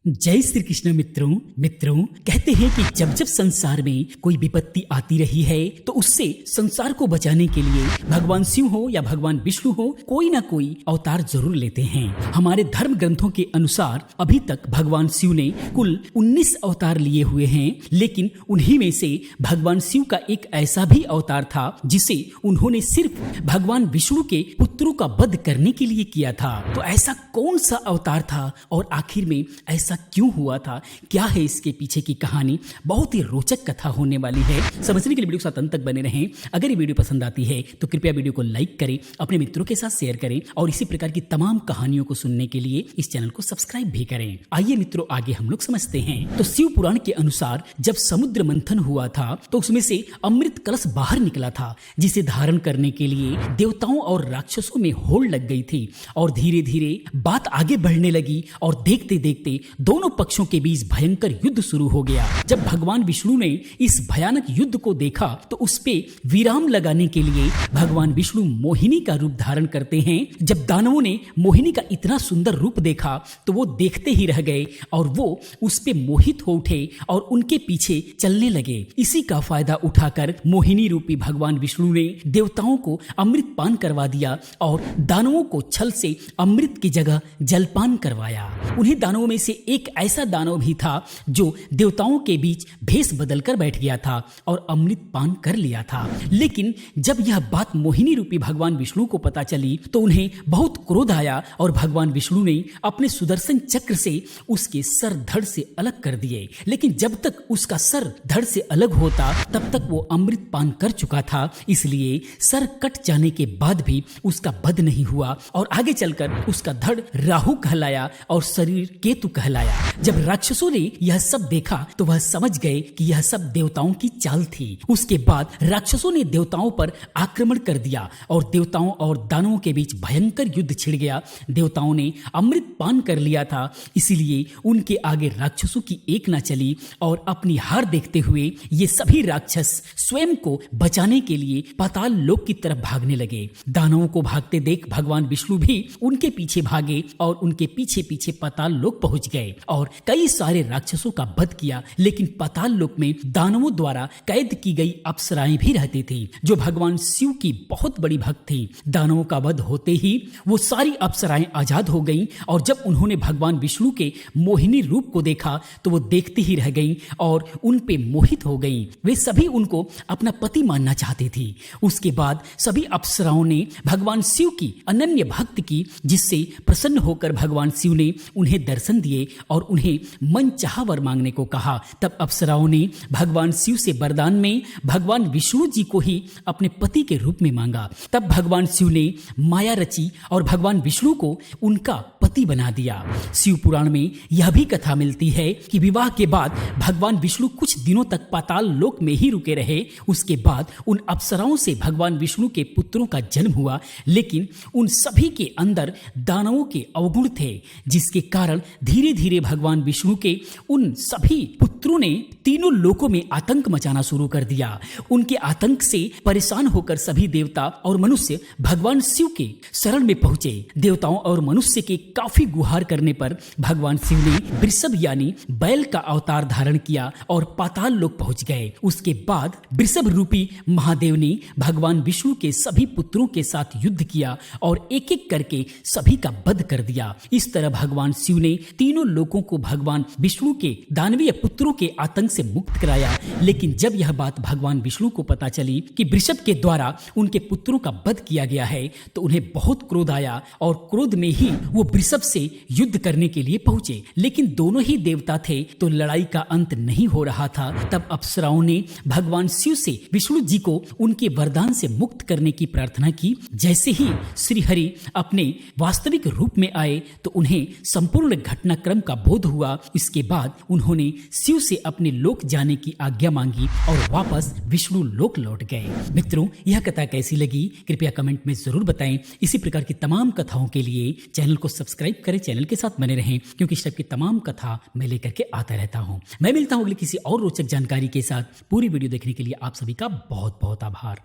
जय श्री कृष्ण मित्रों कहते हैं कि जब जब संसार में कोई विपत्ति आती रही है तो उससे संसार को बचाने के लिए भगवान शिव हो या भगवान विष्णु हो कोई ना कोई अवतार जरूर लेते हैं। हमारे धर्म ग्रंथों के अनुसार अभी तक भगवान शिव ने कुल 19 अवतार लिए हुए हैं, लेकिन उन्हीं में से भगवान शिव का एक ऐसा भी अवतार था जिसे उन्होंने सिर्फ भगवान विष्णु के पुत्रों का वध करने के लिए किया था। तो ऐसा कौन सा अवतार था और आखिर में ऐसा क्यों हुआ था, क्या है इसके पीछे की कहानी? बहुत ही रोचक कथा होने वाली है। समझने के लिए वीडियो के साथ अंत तक बने रहें। अगर ये वीडियो पसंद आती है तो कृपया वीडियो को लाइक करें, अपने मित्रों के साथ शेयर करें और इसी प्रकार की तमाम कहानियों को सुनने के लिए इस चैनल को सब्सक्राइब भी करें। आइए मित्रों, आगे हम लोग समझते हैं। तो शिव पुराण के अनुसार जब समुद्र मंथन हुआ था तो उसमें से अमृत कलश बाहर निकला था, जिसे धारण करने के लिए देवताओं और राक्षसों में होड़ लग गई थी और धीरे धीरे बात आगे बढ़ने लगी और देखते देखते दोनों पक्षों के बीच भयंकर युद्ध शुरू हो गया। जब भगवान विष्णु ने इस भयानक युद्ध को देखा तो उस पे विराम लगाने के लिए भगवान विष्णु मोहिनी का रूप धारण करते हैं। जब दानवों ने मोहिनी का इतना सुंदर रूप देखा तो वो देखते ही रह गए और वो उस पे मोहित हो उठे और उनके पीछे चलने लगे। इसी का फायदा उठाकर मोहिनी रूपी भगवान विष्णु ने देवताओं को अमृत पान करवा दिया और दानवों को छल से अमृत की जगह जलपान करवाया। उन्हीं दानवों में से एक ऐसा दानव भी था जो देवताओं के बीच भेष बदलकर बैठ गया था और अमृत पान कर लिया था। लेकिन जब यह बात मोहिनी रूपी भगवान विष्णु को पता चली तो उन्हें बहुत क्रोध आया और भगवान विष्णु ने अपने सुदर्शन चक्र से उसके सर धड़ से अलग कर दिए। लेकिन जब तक उसका सर धड़ से अलग होता तब तक वो अमृत पान कर चुका था, इसलिए सर कट जाने के बाद भी उसका वध नहीं हुआ और आगे चलकर उसका धड़ राहु कहलाया और शरीर केतु कहलाया। जब राक्षसों ने यह सब देखा तो वह समझ गए कि यह सब देवताओं की चाल थी। उसके बाद राक्षसों ने देवताओं पर आक्रमण कर दिया और देवताओं और दानवों के बीच भयंकर युद्ध छिड़ गया। देवताओं ने अमृत पान कर लिया था, इसीलिए उनके आगे राक्षसों की एक न चली और अपनी हार देखते हुए ये सभी राक्षस स्वयं को बचाने के लिए पाताल लोक की तरफ भागने लगे। दानवों को भागते देख भगवान विष्णु भी उनके पीछे भागे और उनके पीछे पीछे पाताल लोक पहुंच गए और कई सारे राक्षसों का वध किया। लेकिन पाताल लोक में दानवों द्वारा कैद की गई अप्सराएं भी रहती थी जो भगवान शिव की बहुत बड़ी भक्त थी। दानवों का वध होते ही वो सारी अप्सराएं आजाद हो गईं और जब उन्होंने भगवान विष्णु के मोहिनी रूप को देखा तो वो देखती ही रह गईं और उन पे मोहित हो गईं। वे सभी उनको अपना पति मानना चाहती थी। उसके बाद सभी अप्सराओं ने भगवान शिव की अनन्य भक्ति की, जिससे प्रसन्न होकर भगवान शिव ने उन्हें दर्शन दिए और उन्हें मन चाहा वर मांगने को कहा। तब अप्सराओं ने भगवान शिव से वरदान में भगवान विष्णु जी को ही अपने पति के रूप में मांगा। तब भगवान शिव ने माया रची और भगवान विष्णु को उनका पति बना दिया। शिव पुराण में यह भी कथा मिलती है कि विवाह के बाद भगवान विष्णु कुछ दिनों तक पाताल लोक में ही रुके रहे। उसके बाद उन अप्सराओं से भगवान विष्णु के पुत्रों का जन्म हुआ, लेकिन उन सभी के अंदर दानवों के अवगुण थे, जिसके कारण धीरे धीरे भगवान विष्णु के उन सभी पुत्रों ने तीनों लोकों में आतंक मचाना शुरू कर दिया। उनके आतंक से परेशान होकर सभी देवता और मनुष्य भगवान शिव के शरण में पहुंचे। देवताओं और मनुष्य के काफी गुहार करने पर भगवान शिव ने वृषभ यानी बैल का अवतार धारण किया और पाताल लोक पहुंच गए। उसके बाद वृषभ रूपी महादेव ने भगवान विष्णु के सभी पुत्रों के साथ युद्ध किया और एक एक करके सभी का वध कर दिया। इस तरह भगवान शिव ने तीनों लोकों को भगवान विष्णु के दानवीय पुत्रों के आतंक से मुक्त कराया। लेकिन जब यह बात भगवान विष्णु को पता चली कि वृषभ के द्वारा उनके पुत्रों का वध किया गया है तो उन्हें बहुत क्रोध आया और क्रोध में ही वो वृषभ से युद्ध करने के लिए पहुंचे। लेकिन दोनों ही देवता थे तो लड़ाई का अंत नहीं हो रहा था। तब अप्सराओं ने भगवान शिव से विष्णु जी को उनके वरदान से मुक्त करने की प्रार्थना की। जैसे ही श्री हरि अपने वास्तविक रूप में आए तो उन्हें संपूर्ण घटनाक्रम का बोध हुआ। इसके बाद उन्होंने शिव से अपने लोक जाने की आज्ञा मांगी और वापस विष्णु लोक लौट गए। मित्रों, यह कथा कैसी लगी कृपया कमेंट में जरूर बताएं। इसी प्रकार की तमाम कथाओं के लिए चैनल को सब्सक्राइब करें, चैनल के साथ बने रहें, क्योंकि इस टाइप की तमाम कथा मैं लेकर के आता रहता हूँ। मैं मिलता हूँ अगली किसी और रोचक जानकारी के साथ। पूरी वीडियो देखने के लिए आप सभी का बहुत बहुत आभार।